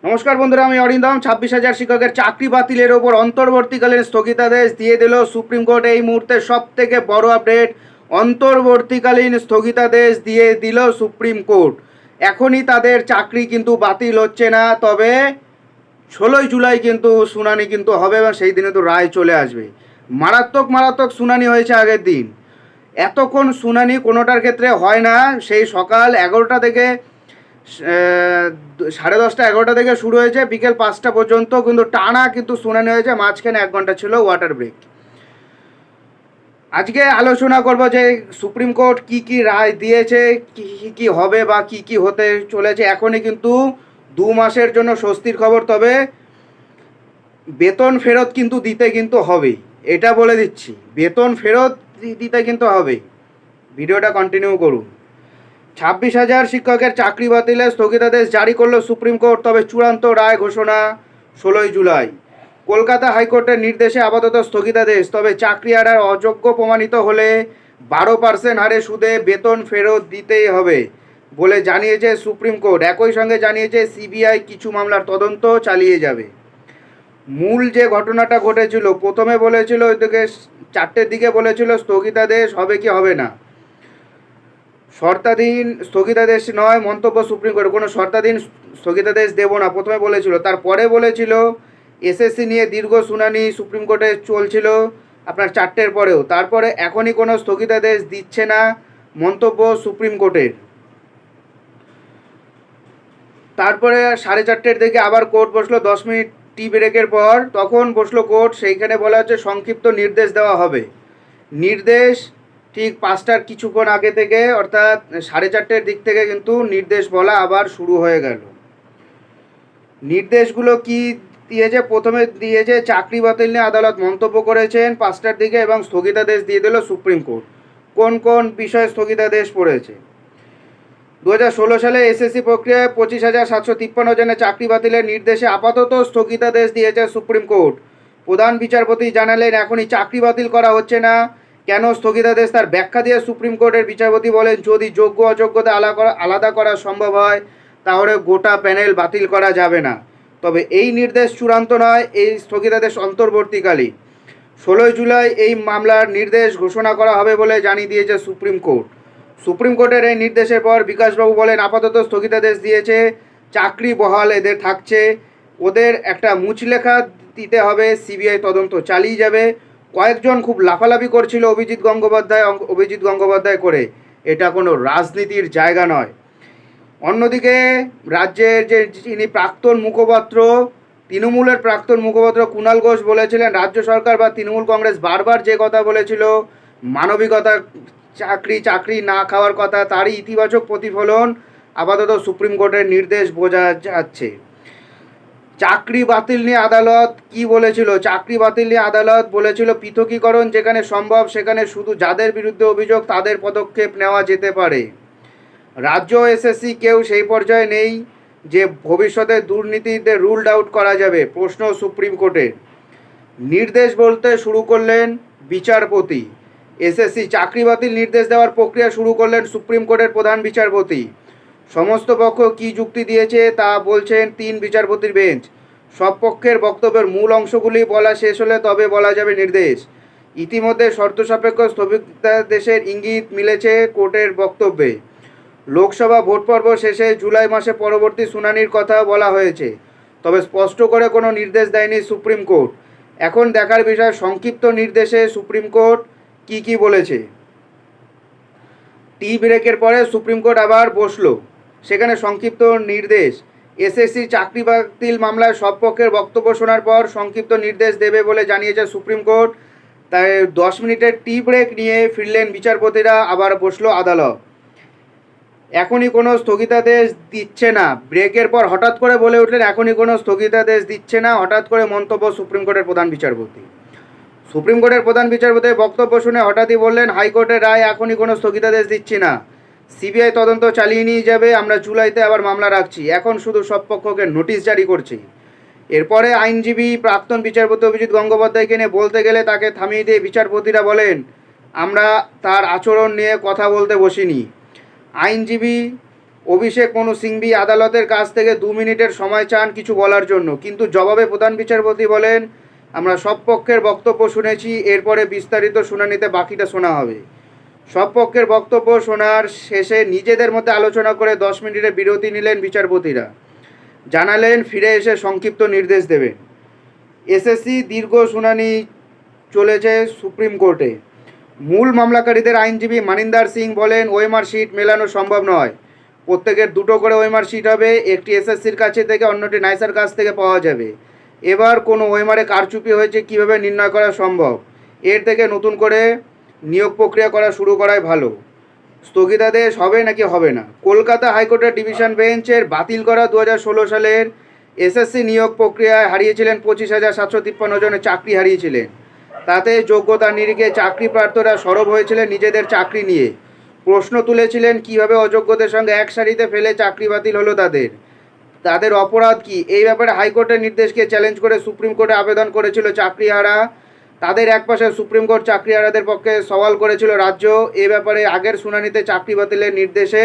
নমস্কার বন্ধুরা, আমি অরিন্দম। 26,000 শিক্ষকের চাকরি বাতিলের ওপর অন্তর্বর্তীকালীন স্থগিতাদেশ দিয়ে দিল সুপ্রিম কোর্ট। এই মুহূর্তে সব থেকে বড় আপডেট, অন্তর্বর্তীকালীন স্থগিতাদেশ দিয়ে দিল সুপ্রিম কোর্ট। এখনই তাদের চাকরি কিন্তু বাতিল হচ্ছে না, তবে 16 জুলাই কিন্তু শুনানি কিন্তু হবে এবং সেই দিনে তো রায় চলে আসবে। মারাত্মক মারাত্মক শুনানি হয়েছে আগের দিন। এতক্ষণ শুনানি কোনোটার ক্ষেত্রে হয় না। সেই সকাল 11টা থেকে 10:30 11টা থেকে শুরু হয়েছে, বিকেল 5টা পর্যন্ত কিন্তু টানা কিন্তু শুনানি হয়েছে। মাঝখানে 1 ঘন্টা ছিল ওয়াটার ব্রেক। আজকে আলোচনা করব যে সুপ্রিম কোর্ট কি কি রায় দিয়েছে, কি কি হবে বা কি কি হতে চলেছে। এখনই কিন্তু 2 মাসের জন্য স্বস্তির খবর, তবে বেতন ফেরত কিন্তু দিতে কিন্তু হবেই, এটা বলে দিচ্ছি। বেতন ফেরত দিতে কিন্তু হবেই। ভিডিওটা কন্টিনিউ করুন। 26,000 শিক্ষকের চাকরি বাতিলে স্থগিতাদেশ জারি করল সুপ্রিম কোর্ট, তবে চূড়ান্ত রায় ঘোষণা 16 জুলাই। কলকাতা হাইকোর্টের নির্দেশে আপাতত স্থগিতাদেশ, তবে চাকরি হারার অযোগ্য প্রমাণিত হলে 12% হারে সুদে বেতন ফেরত দিতেই হবে বলে জানিয়েছে সুপ্রিম কোর্ট। একই সঙ্গে জানিয়েছে সিবিআই কিছু মামলার তদন্ত চালিয়ে যাবে। মূল যে ঘটনাটা ঘটেছিল, প্রথমে বলেছিল ওইদিকে 4টের দিকে বলেছিল স্থগিতাদেশ হবে কি হবে না। শর্তাধীন স্থগিতাদেশ নয় মন্তব্য সুপ্রিম কোর্ট, কোনো শর্তাধীন স্থগিতাদেশ দেব না প্রথমে বলেছিল। তারপরে বলেছিল এসএসসি নিয়ে দীর্ঘ শুনানি সুপ্রিম কোর্টে চলছিল আপনার 4টের পরেও। তারপরে এখনই কোনো স্থগিতাদেশ দিচ্ছে না মন্তব্য সুপ্রিম কোর্টের। তারপরে 4:30 দিকে আবার কোর্ট বসলো, 10 মিনিট টি ব্রেকের পর তখন বসলো কোর্ট। সেইখানে বলা হচ্ছে সংক্ষিপ্ত নির্দেশ দেওয়া হবে। নির্দেশ ঠিক 5টার কিছুক্ষণ আগে থেকে, অর্থাৎ 4:30 দিক থেকে কিন্তু নির্দেশ বলা আবার শুরু হয়ে গেল। নির্দেশগুলো কি দিয়েছে? প্রথমে দিয়েছে চাকরি বাতিল নিয়ে আদালত মন্তব্য করেছেন 5টার দিকে এবং স্থগিতাদেশ দিয়ে দিল সুপ্রিম কোর্ট। কোন কোন বিষয়ে স্থগিতাদেশ পড়েছে? 2016 সালে এসএসসি প্রক্রিয়ায় 25,753 জনের চাকরি বাতিলের নির্দেশে আপাতত স্থগিতাদেশ দিয়েছে সুপ্রিম কোর্ট। প্রধান বিচারপতি জানালেন এখনই চাকরি বাতিল করা হচ্ছে না। কেন স্থগিতাদেশ তার ব্যাখ্যা দিয়ে সুপ্রিম কোর্টের বিচারপতি বলেন, যদি যোগ্য অযোগ্যতা আলাদা করা সম্ভব হয় তাহলে গোটা প্যানেল বাতিল করা যাবে না। তবে এই নির্দেশ চূড়ান্ত নয়, এই স্থগিতাদেশ অন্তর্বর্তীকালীন। 16 জুলাই এই মামলার নির্দেশ ঘোষণা করা হবে বলে জানিয়ে দিয়েছে সুপ্রিম কোর্ট। সুপ্রিম কোর্টের এই নির্দেশের পর বিকাশবাবু বলেন আপাতত স্থগিতাদেশ দিয়েছে, চাকরি বহাল এদের থাকছে। ওদের একটা মুচলেখা দিতে হবে, সিবিআই তদন্ত চালিয়ে যাবে। কয়েকজন খুব লাফালাফি করছিল অভিজিৎ গঙ্গোপাধ্যায় করে, এটা কোনো রাজনীতির জায়গা নয়। অন্যদিকে রাজ্যের যে যিনি প্রাক্তন মুখপাত্র, তৃণমূলের প্রাক্তন মুখপাত্র কুণাল ঘোষ বলেছিলেন রাজ্য সরকার বা তৃণমূল কংগ্রেস বারবার যে কথা বলেছিল মানবিকতা, চাকরি না খাওয়ার কথা, তারই ইতিবাচক প্রতিফলন আপাতত সুপ্রিম কোর্টের নির্দেশ বোঝা যাচ্ছে। চাকরি বাতিল নিয়ে আদালত কি বলেছিল? চাকরি বাতিল নিয়ে আদালত বলেছিল পৃথকীকরণ যেখানে সম্ভব সেখানে শুধু যাদের বিরুদ্ধে অভিযোগ তাদের পদক্ষেপ নেওয়া যেতে পারে। রাজ্য এসএসসি কেউ সেই পর্যায়ে নেই যে ভবিষ্যতে দুর্নীতিতে রুলড আউট করা যাবে, প্রশ্ন সুপ্রিম কোর্টের। নির্দেশ বলতে শুরু করলেন বিচারপতি। এসএসসি চাকরি বাতিল নির্দেশ দেওয়ার প্রক্রিয়া শুরু করলেন সুপ্রিম কোর্টের প্রধান বিচারপতি। সমস্ত পক্ষ কী যুক্তি দিয়েছে তা বলছেন 3 বিচারপতির বেঞ্চ। সব পক্ষের বক্তব্যের মূল অংশগুলি বলা শেষ হলে তবে বলা যাবে নির্দেশ। ইতিমধ্যে শর্ত সাপেক্ষ স্থগিতাদেশের ইঙ্গিত মিলেছে কোর্টের বক্তব্যে। লোকসভা ভোট পর্ব শেষে জুলাই মাসে পরবর্তী শুনানির কথা বলা হয়েছে, তবে স্পষ্ট করে কোনো নির্দেশ দেয়নি সুপ্রিম কোর্ট। এখন দেখার বিষয় সংক্ষিপ্ত নির্দেশে সুপ্রিম কোর্ট কি বলেছে। টি ব্রেকের পরে সুপ্রিম কোর্ট আবার বসলো, সেখানে সংক্ষিপ্ত নির্দেশ। এসএসসি চাকরি বাতিল মামলায় সব পক্ষের বক্তব্য শোনার পর সংক্ষিপ্ত নির্দেশ দেবে বলে জানিয়েছে সুপ্রিম কোর্ট। তাই 10 মিনিটের টি ব্রেক নিয়ে ফিরলেন বিচারপতিরা, আবার বসলো আদালত। এখনই কোনো স্থগিতাদেশ দিচ্ছে না। ব্রেকের পর হঠাৎ করে বলে উঠলেন এখনই কোনো স্থগিতাদেশ দিচ্ছে না, হঠাৎ করে মন্তব্য সুপ্রিম কোর্টের প্রধান বিচারপতি। সুপ্রিম কোর্টের প্রধান বিচারপতির বক্তব্য শুনে হঠাৎই বললেন হাইকোর্টের রায়, এখনই কোনো স্থগিতাদেশ দিচ্ছি না, সিবিআই তদন্ত চালিয়ে নিয়ে যাবে, আমরা জুলাইতে আবার মামলা রাখছি, এখন শুধু সব পক্ষকে নোটিশ জারি করছি। এরপরে আইনজীবী প্রাক্তন বিচারপতি অভিজিৎ গঙ্গোপাধ্যায়কে নিয়ে বলতে গেলে তাকে থামিয়ে দিয়ে বিচারপতিরা বলেন আমরা তার আচরণ নিয়ে কথা বলতে বসিনি। আইনজীবী অভিষেক মনু সিংভি আদালতের কাছ থেকে 2 মিনিটের সময় চান কিছু বলার জন্য, কিন্তু জবাবে প্রধান বিচারপতি বলেন, আমরা সব পক্ষের বক্তব্য শুনেছি, এরপরে বিস্তারিত শুনানিতে বাকিটা শোনা হবে। সব পক্ষের বক্তব্য শোনার শেষে নিজেদের মধ্যে আলোচনা করে 10 মিনিটের বিরতি নিলেন বিচারপতিরা। জানালেন ফিরে এসে সংক্ষিপ্ত নির্দেশ দেবেন। এসএসসি দীর্ঘ শুনানি চলেছে সুপ্রিম কোর্টে। মূল মামলাকারীদের আইনজীবী মানিন্দার সিং বলেন, ওএমআর শিট মেলানো সম্ভব নয়। প্রত্যেকের 2টো করে ওএমআর শিট হবে, একটি এসএসসির কাছে থেকে অন্যটি নাইসার কাছ থেকে পাওয়া যাবে। এবার কোনো ওএমআরে কারচুপি হয়েছে কীভাবে নির্ণয় করা সম্ভব? এর থেকে নতুন করে নিয়োগ প্রক্রিয়া করা শুরু করাই ভালো। স্থগিতাদেশ হবে নাকি হবে না? কলকাতা হাইকোর্টের ডিভিশন বেঞ্চের বাতিল করা 2016 সালের এসএসসি নিয়োগ প্রক্রিয়ায় হারিয়েছিলেন 25,753 জনের চাকরি হারিয়েছিলেন। তাতে যোগ্যতা নিরিখে চাকরি প্রার্থীরা সরব হয়েছিলেন নিজেদের চাকরি নিয়ে। প্রশ্ন তুলেছিলেন কীভাবে অযোগ্যদের সঙ্গে এক সারিতে ফেলে চাকরি বাতিল হলো তাদের অপরাধ কী? এই ব্যাপারে হাইকোর্টের নির্দেশকে চ্যালেঞ্জ করে সুপ্রিম কোর্টে আবেদন করেছিল চাকরিহারা। তাদের একপাশে সুপ্রিম কোর্ট চাকরিহারাদের পক্ষে সওয়াল করেছিল রাজ্য। এ ব্যাপারে আগের শুনানিতে চাকরি বাতিলের নির্দেশে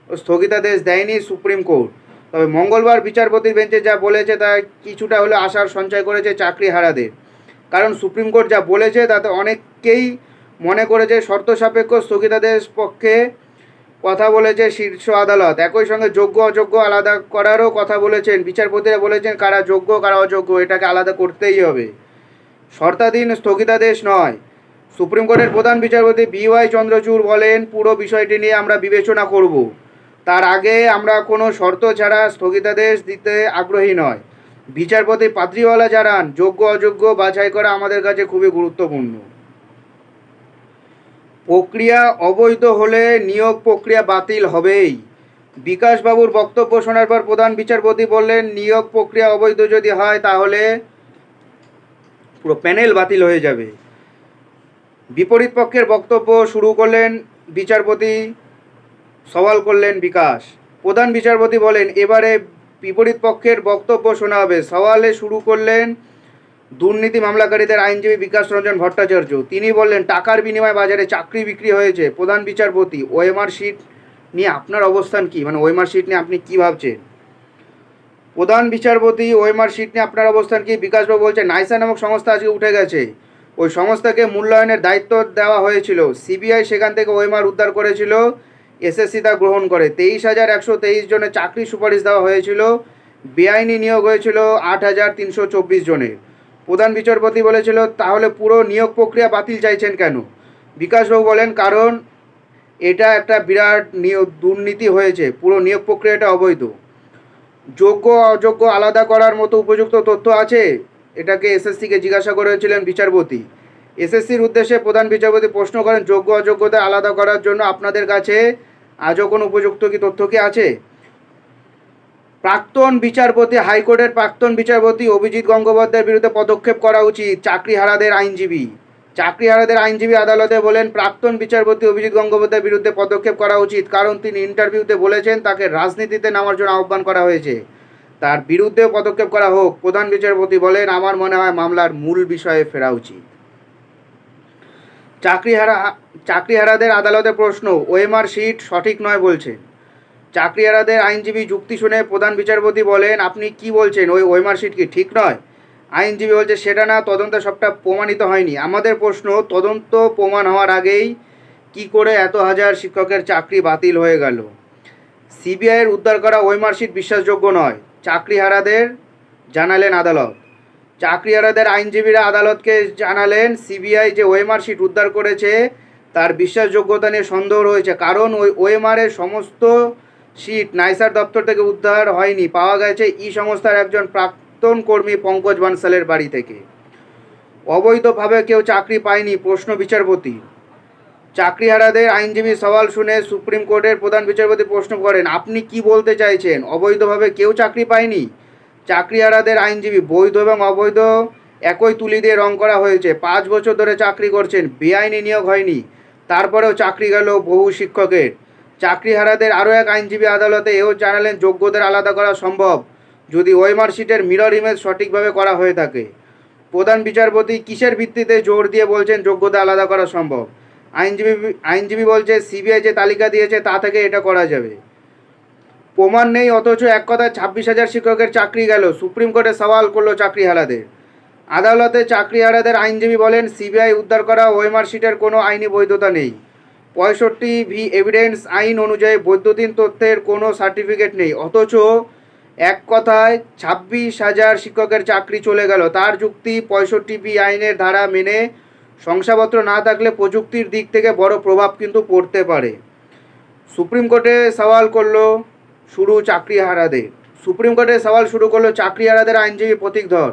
স্থগিতাদেশ দেয়নি সুপ্রিম কোর্ট। তবে মঙ্গলবার বিচারপতির বেঞ্চে যা বলেছে তা কিছুটা হলে আশার সঞ্চয় করেছে চাকরিহারাদের। কারণ সুপ্রিম কোর্ট যা বলেছে তাতে অনেককেই মনে করেছে শর্ত সাপেক্ষ স্থগিতাদেশ পক্ষে কথা বলেছে শীর্ষ আদালত। একই সঙ্গে যোগ্য অযোগ্য আলাদা করারও কথা বলেছেন। বিচারপতিরা বলেছেন কারা যোগ্য কারা অযোগ্য এটাকে আলাদা করতেই হবে, শর্তাধীন স্থগিতাদেশ নয়। সুপ্রিম কোর্টের প্রধান বিচারপতি BY চন্দ্রচূড় বলেন, পুরো বিষয়টি নিয়ে আমরা বিবেচনা করব। তার আগে আমরা কোনো শর্ত ছাড়া স্থগিতাদেশ দিতে আগ্রহী নয়। বিচারপতি পাদ্রিওয়ালা জানান, যোগ্য অযোগ্য বাছাই করা আমাদের কাছে খুবই গুরুত্বপূর্ণ। প্রক্রিয়া অবৈধ হলে নিয়োগ প্রক্রিয়া বাতিল হবেই। বিকাশবাবুর বক্তব্য শোনার পর প্রধান বিচারপতি বললেন, নিয়োগ প্রক্রিয়া অবৈধ যদি হয় তাহলে পুরো প্যানেল বাতিল হয়ে যাবে। বিপরীত পক্ষের বক্তব্য শুরু করলেন বিচারপতি, সওয়াল করলেন বিকাশ। প্রধান বিচারপতি বলেন, এবারে বিপরীত পক্ষের বক্তব্য শোনা হবে। সওয়ালে শুরু করলেন দুর্নীতি মামলাকারীদের আইনজীবী বিকাশ রঞ্জন ভট্টাচার্য। তিনি বললেন, টাকার বিনিময়ে বাজারে চাকরি বিক্রি হয়েছে। প্রধান বিচারপতি, ওএমআর শিট নিয়ে আপনার অবস্থান কি? মানে ওএমআর শিট নিয়ে আপনি কি ভাবছেন? প্রধান বিচারপতি, ওএমআর শিট নিয়ে আপনার অবস্থান কি? বিকাশবাবু বলছে, নাইসা নামক সংস্থা আজকে উঠে গেছে। ওই সংস্থাকে মূল্যায়নের দায়িত্ব দেওয়া হয়েছিল। সিবিআই সেখান থেকে ওএমআর উদ্ধার করেছিল, এসএসসি তা গ্রহণ করে। 23,123 জনের চাকরি সুপারিশ দেওয়া হয়েছিল। বেআইনি নিয়োগ হয়েছিল 8,324 জনের। প্রধান বিচারপতি বলেছিল, তাহলে পুরো নিয়োগ প্রক্রিয়া বাতিল চাইছেন কেন? বিকাশবাবু বলেন, কারণ এটা একটা বিরাট দুর্নীতি হয়েছে, পুরো নিয়োগ প্রক্রিয়াটা অবৈধ। যোগ্য অযোগ্য আলাদা করার মতো উপযুক্ত তথ্য আছে? এটাকে এসএসসিকে জিজ্ঞাসা করেছিলেন বিচারপতি। এসএসসির উদ্দেশ্যে প্রধান বিচারপতি প্রশ্ন করেন, যোগ্য অযোগ্যতা আলাদা করার জন্য আপনাদের কাছে আজও কোনো উপযুক্ত কি তথ্য কি আছে? প্রাক্তন বিচারপতি, হাইকোর্টের প্রাক্তন বিচারপতি অভিজিৎ গঙ্গোপাধ্যায়ের বিরুদ্ধে পদক্ষেপ করা উচিত। চাকরিহারাদের আইনজীবী আদালতে বলেন, প্রাক্তন বিচারপতি অভিজিৎ গঙ্গোপাধ্যায়ের বিরুদ্ধে পদক্ষেপ করা উচিত, কারণ তিনি ইন্টারভিউতে বলেছেন তাকে রাজনীতিতে নামার জন্য আহ্বান করা হয়েছে। তার বিরুদ্ধেও পদক্ষেপ করা হোক। প্রধান বিচারপতি বলেন, আমার মনে হয় মামলার মূল বিষয়ে ফেরা উচিত। চাকরিহারাদের আদালতে প্রশ্ন, ওএমআর শিট সঠিক নয় বলছেন। চাকরিহারাদের আইনজীবী যুক্তি শুনে প্রধান বিচারপতি বলেন, আপনি কি বলছেন, ওই ওএমআর শিট কি ঠিক নয়? আইনজীবী বলছে, সেটা না, তদন্তে সবটা প্রমাণিত হয়নি। আমাদের প্রশ্ন, তদন্ত প্রমাণ হওয়ার আগেই কি করে এত হাজার শিক্ষকের চাকরি বাতিল হয়ে গেল? সিবিআইয়ের উদ্ধার করা ওএমআর শিট বিশ্বাসযোগ্য নয়, চাকরিহারাদের জানালেন আদালত। চাকরিহারাদের আইনজীবীরা আদালতকে জানালেন, সিবিআই যে ওএমআর শিট উদ্ধার করেছে তার বিশ্বাসযোগ্যতা নিয়ে সন্দেহ রয়েছে, কারণ ওই ওএমআরের সমস্ত শিট নাইসার দপ্তর থেকে উদ্ধার হয়নি, পাওয়া গেছে সংস্থার একজন প্রাক্তন কর্মী পঙ্কজ বানসালের বাড়ি থেকে। অবৈধভাবে কেউ চাকরি পায়নি, প্রশ্ন বিচারপতি। চাকরিহারাদের আইনজীবী সওয়াল শুনে সুপ্রিম কোর্টের প্রধান বিচারপতি প্রশ্ন করেন, আপনি কি বলতে চাইছেন, অবৈধভাবে কেউ চাকরি পায়নি? চাকরিহারাদের আইনজীবী, বৈধ এবং অবৈধ একই তুলি দিয়ে রং করা হয়েছে। 5 বছর ধরে চাকরি করছেন, বেআইনি নিয়োগ হয়নি, তারপরেও চাকরি গেল বহু শিক্ষকের। চাকরিহারাদের আরও এক আইনজীবী আদালতে এও জানালেন, যোগ্যদের আলাদা করা সম্ভব যদি ওএমআর শিটের মিরর ইমেজ সঠিকভাবে করা হয়ে থাকে। প্রধান বিচারপতি কিসের ভিত্তিতে জোর দিয়ে বলছেন যোগ্যতা আলাদা করা সম্ভব? আইনজীবী বলছে, সিবিআই যে তালিকা দিয়েছে তা থেকে এটা করা যাবে। প্রমাণ নেই, অথচ এক কথায় 26,000 শিক্ষকের চাকরি গেল। সুপ্রিম কোর্টে সওয়াল করলো চাকরিহারাদের। আদালতে চাকরিহারাদের আইনজীবী বলেন, সিবিআই উদ্ধার করা ওএমআর শিটের কোনো আইনি বৈধতা নেই। 65 এভিডেন্স আইন অনুযায়ী বৈদ্যুতিন তথ্যের কোনো সার্টিফিকেট নেই, অথচ এক কথায় 26,000 শিক্ষকের চাকরি চলে গেল। তার যুক্তি, 65 আইনের ধারা মেনে শংসাপত্র না থাকলে প্রযুক্তির দিক থেকে বড় প্রভাব কিন্তু পড়তে পারে। সুপ্রিম কোর্টে সওয়াল করলো সুপ্রিম কোর্টে সওয়াল শুরু করলো চাকরিহারাদের আইনজীবী প্রতীক ধর।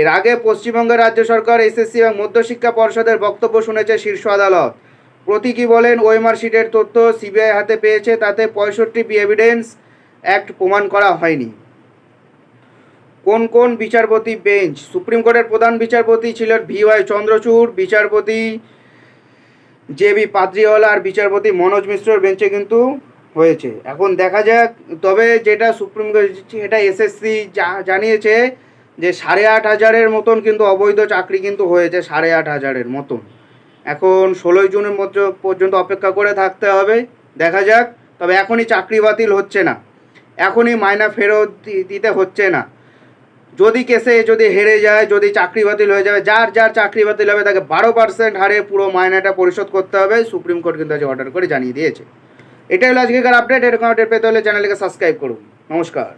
এর আগে পশ্চিমবঙ্গের রাজ্য সরকার, এসএসসি এবং মধ্যশিক্ষা পর্ষদের বক্তব্য শুনেছে শীর্ষ আদালত। প্রতীকী বলেন, ওএমআর শিটের তথ্য সিবিআই হাতে পেয়েছে, তাতে 65 এভিডেন্স অ্যাক্ট প্রমাণ করা হয়নি। কোন কোন বিচারপতি বেঞ্চ? সুপ্রিম কোর্টের প্রধান বিচারপতি ছিলেন ভিওয়াই চন্দ্রচূড়, বিচারপতি জেবি পাদ্রিওয়ালা আর বিচারপতি মনোজ মিশ্রর বেঞ্চে কিন্তু হয়েছে। এখন দেখা যাক, তবে যেটা সুপ্রিম কোর্ট, এটা এসএসসি জানিয়েছে যে 8,500-এর মতন কিন্তু অবৈধ চাকরি কিন্তু হয়েছে, 8,500-এর মতন। এখন 16 জুনের মধ্যে পর্যন্ত অপেক্ষা করে থাকতে হবে, দেখা যাক। তবে এখনই চাকরি বাতিল হচ্ছে না, এখনই মাইনা ফেরত দিতে হচ্ছে না। যদি কেসে হেরে যায়, যদি চাকরি বাতিল হয়ে যাবে, যার চাকরি বাতিল হবে তাকে 12% হারে পুরো মাইনাটা পরিশোধ করতে হবে। সুপ্রিম কোর্ট কিন্তু আজ অর্ডার করে জানিয়ে দিয়েছে। এটাই হলো আজকেকার আপডেট। এরকম আপডেট পেতে হলে চ্যানেলকে সাবস্ক্রাইব করুন। নমস্কার।